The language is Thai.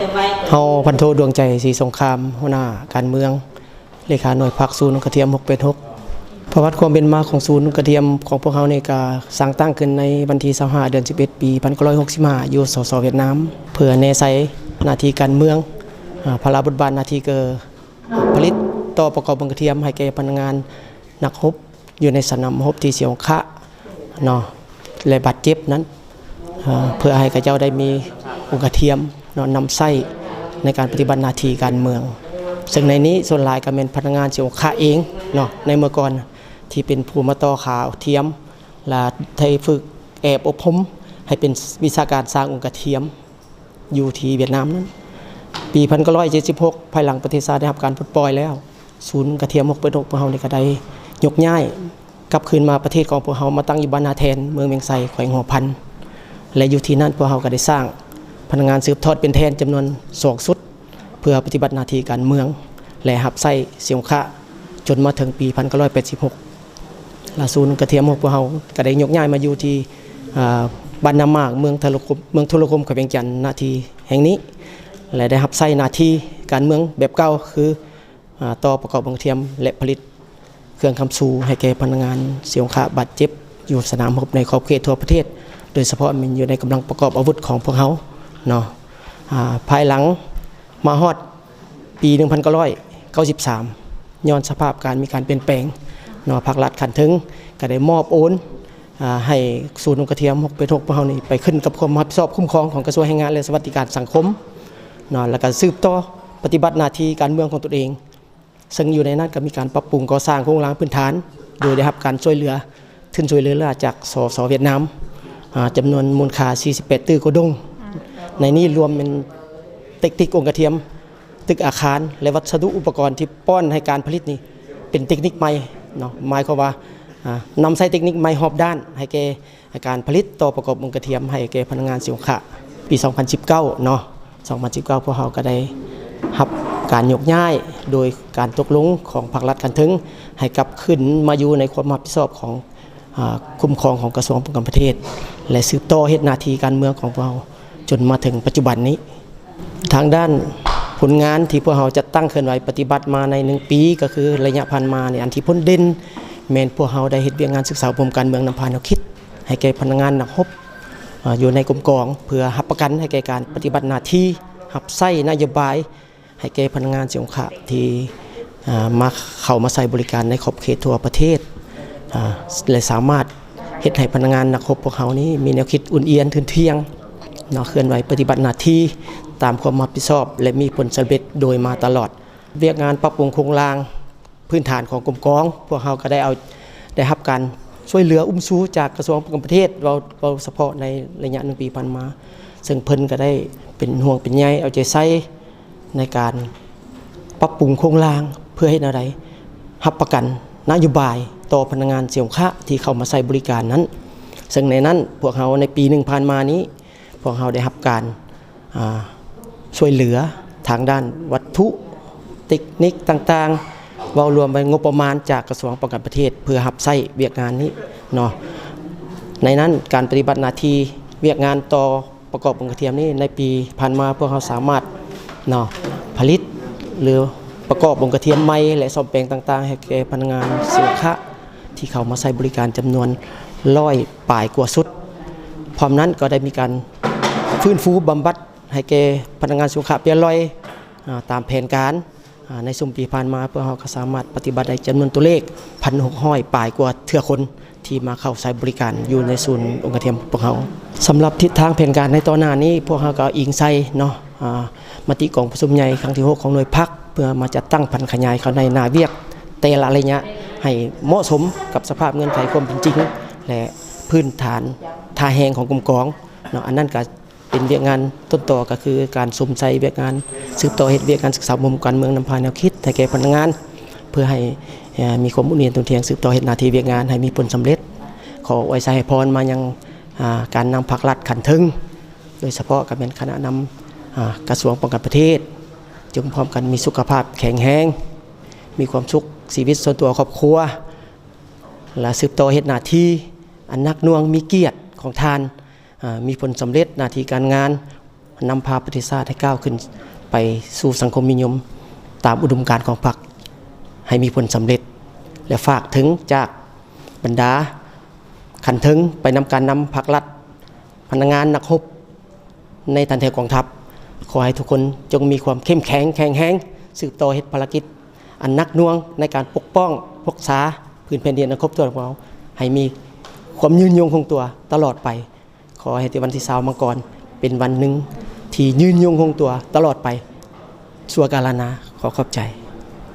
เฮาพันโทดวงใจศรีสงครามหัวหน้าการเมืองเลขาหน่วยพักศูนย์กระเทียม686ประวัติความเป็นมาของศูนย์กระเทียมของพวกเขาในการสร้างตั้งขึ้นในวันที่25เดือน11ปี1965อยู่สสเวียดนามเพื่อแนไซหน้าที่การเมืองพระราชบทบาทหน้าที่เกิดผลิตต่อประกอบกระเทียมให้แก่พนักงานนักรบอยู่ในสนามรบที่เสียงขะเนาะและบาดเจ็บนั้นเพื่อให้ข้าเจ้าได้มีกระเทียมนำไส้ในการปฏิบัติหน้าที่การเมืองซึ่งในนี้ส่วนหลายก็เป็นพนักงานเสียงขะเองเนาะในเมื่อก่อนที่เป็นผู้มาต่อขาเทียมและไทยฝึกแอบอบรมให้เป็นวิชาการสร้างกระเทียมอยู่ที่เวียดนามนั้นปี1976ภายหลังประเทศชาติได้รับการปลดปล่อยแล้วศูนย์กระเทียม686พวกเฮาในกระไดยกย้ายกลับคืนมาประเทศของพวกเฮามาตั้งอยู่บ้านนาแทนเมืองเมียงไซแขวงหัวพันและอยู่ที่นั่นพวกเฮาก็ได้สร้างพนักงานสืบทอดเป็นแทนจำนวน2สุดเพื่อปฏิบัติหน้าที่การเมืองและหับไส้เสียงขะจนมาถึงปี1986ล่าศูนย์กระเทียมพวกเฮาก็ได้ยกย้ายมาอยู่ที่บ้านนามากเมืองทุรคมแขวงเวียงจันทน์นาทีแห่งนี้และได้หับไส้หน้าที่การเมืองแบบเก่าคือต่อประกอบกระเทียมและผลิตเครื่องคำสู้ให้แก่พนักงานเสียงขะบาดเจ็บอยู่สนามรบในขอบเขตทั่วประเทศโดยเฉพาะมันอยู่ในกำลังประกอบอาวุธของพวกเขาเนาะภายหลังมาฮอดปี1993ย้อนสภาพการมีการเปลี่ยนแปลงเนาะภาครัฐขันถึงก็ได้มอบโอนให้ศูนย์กระเทียม686พวกเขานี่ไปขึ้นกับความรับผิดชอบคุ้มครองของกระทรวงแรงงานและสวัสดิการสังคมเนาะแล้วก็สืบต่อปฏิบัติหน้าที่การเมืองของตนเองซึ่งอยู่ในนั้นก็มีการปรับปรุงก่อสร้างโครงสร้างพื้นฐานโดยได้รับการช่วยเหลือทุนช่วยเหลือจากสเวียดนามจำนวนมูลค่า48ตื้อโกดงในนี้รวมเป็นเทคนิคองค์กระเทียมตึกอาคารและวัสดุอุปกรณ์ที่ป้อนให้การผลิตนี้เป็นเทคนิคใหม่เนาะหมายความว่านำใช้เทคนิคใหม่รอบด้านให้แก่การผลิตต่อประกอบองค์กระเทียมให้แก่พนักงานเสียงขะปี2019เนาะ2019พวกเราก็ได้รับการยกย้ายโดยการตกลงของภาครัฐกันถึงให้กลับขึ้นมาอยู่ในความรับผิดชอบของคุ้มครองของกระทรวงป้องกันประเทศและสืบต่อเฮ็ดหน้าที่การเมืองของเราจนมาถึงปัจจุบันนี้ทางด้านผลงานที่พวกเราจะตั้งเคลื่อนไหวปฏิบัติมาใน1ปีก็คือระยะผ่านมาในอันที่พ้นเด่นแม้นพวกเราได้เฮ็ดเวียกงานศึกษาอบรมการเมืองนำพาแนวคิดให้แก่พนักงานนักรบอยู่ในกรมกองเพื่อรับประกันให้แก่การปฏิบัติหน้าที่รับใช้นโยบายให้แก่พนักงานเสียงขะที่มาเข้ามาใช้บริการในขอบเขตทั่วประเทศและสามารถเฮ็ดให้พนักงานนักรบพวกเขานี้มีแนวคิดอุ่นเอียนทึนเที่ยงเนาะเคลื่อนไหวปฏิบัติหน้าที่ตามความรับผิดชอบและมีผลสำเร็จโดยมาตลอดเวียกงานปรับปรุงโครงสร้างพื้นฐานของกรมกองพวกเขาก็ได้รับการช่วยเหลือสู้จากกระทรวงป้องกันประเทศเราเฉพาะในระยะ1ปีผ่านมาซึ่งเพิ่นก็ได้เป็นห่วงเป็นใยเอาใจใส่ในการปรับปรุงโครงสร้างเพื่อให้อะไรรับประกันนโยบายต่อพนักงานเสียงขะที่เข้ามาใช้บริการนั้นซึ่งในนั้นพวกเขาในปีผ่านมานี้พวกเขาได้รับการช่วยเหลือทางด้านวัตถุเทคนิคต่างๆรวมไปงบประมาณจากกระทรวงป้องกันประเทศเพื่อรับใช้เวียกงานนี้เนาะในนั้นการปฏิบัติหน้าที่เวียกงานต่อประกอบองค์กระเทียมนี้ในปีผ่านมาพวกเขาสามารถเนาะผลิตหรือประกอบองค์กระเทียมใหม่และซ่อมแปลงต่างๆให้แก่พนักงานเสียงขะที่เข้ามาใช้บริการจำนวน100 ปลายกว่าสุดพร้อมนั้นก็ได้มีการฟื้นฟูบำบัดให้แก่พนักงานเสียงขะเปลี่ยนรอยตามแผนการในสุ่มปีผ่านมาเพื่อเราก็สามารถปฏิบัติได้จำนวนตัวเลข1,600 ปลายกว่าเทื่อคนที่มาเข้าใช้บริการอยู่ในศูนย์องค์กระเทียมพวกเราสำหรับทิศทางแผนการในตอนหน้านี้พวกเราก็อิงใส่เนาะมติกองประชุมใหญ่ครั้งที่6ของหน่วยพักเพื่อมาจัดตั้งพันขยายเขาในนาเวียกแต่ละระยะให้เหมาะสมกับสภาพเงื่อนไขความเป็นจริงและพื้นฐานท่าแหงของกรมกองเนาะอันนั้นก็เป็นเวียกงานต้นต่อก็คือการสมใจเวียกงานสืบต่อเฮ็ดเวียกงานศึกษาบ่มการเมืองนำพาแนวคิดให้แก่พนักงานเพื่อให้มีความอุ่นเอียนตนเทียงสืบต่อเฮ็ดหน้าที่เวียกงานให้มีผลสำเร็จขออวยชัยพรมายังการนำภาครัฐขันถึงโดยเฉพาะกับเป็นคณะนำกระทรวงป้องกันประเทศจงพร้อมกันมีสุขภาพแข็งแรงมีความสุขชีวิตส่วนตัวครอบครัวและสืบต่อเฮ็ดหน้าที่อันนักหน่วงมีเกียรติของทานมีผลสำเร็จหน้าที่การงาน นำพาประเทศชาติให้ก้าวขึ้นไปสู่สังคมนิยมตามอุดมการณ์ของพรรคให้มีผลสำเร็จและฝากถึงจากบรรดาขันถึงไปนำการนำพรรครัฐพนักงานนักรบในฐานทัพกองทัพขอให้ทุกคนจงมีความเข้มแข็งแข็งแรงสืบต่อเหตุภารกิจอันนักหน่วงในการปกป้องรักษาพื้นแผ่นดินอันครบถ้วนของเราให้มีความยืนยงคงตัวตลอดไปขอให้วันที่20มังกรเป็นวันหนึ่งที่ยืนยงคงตัวตลอดไปชั่วกาลนานขอขอบใจ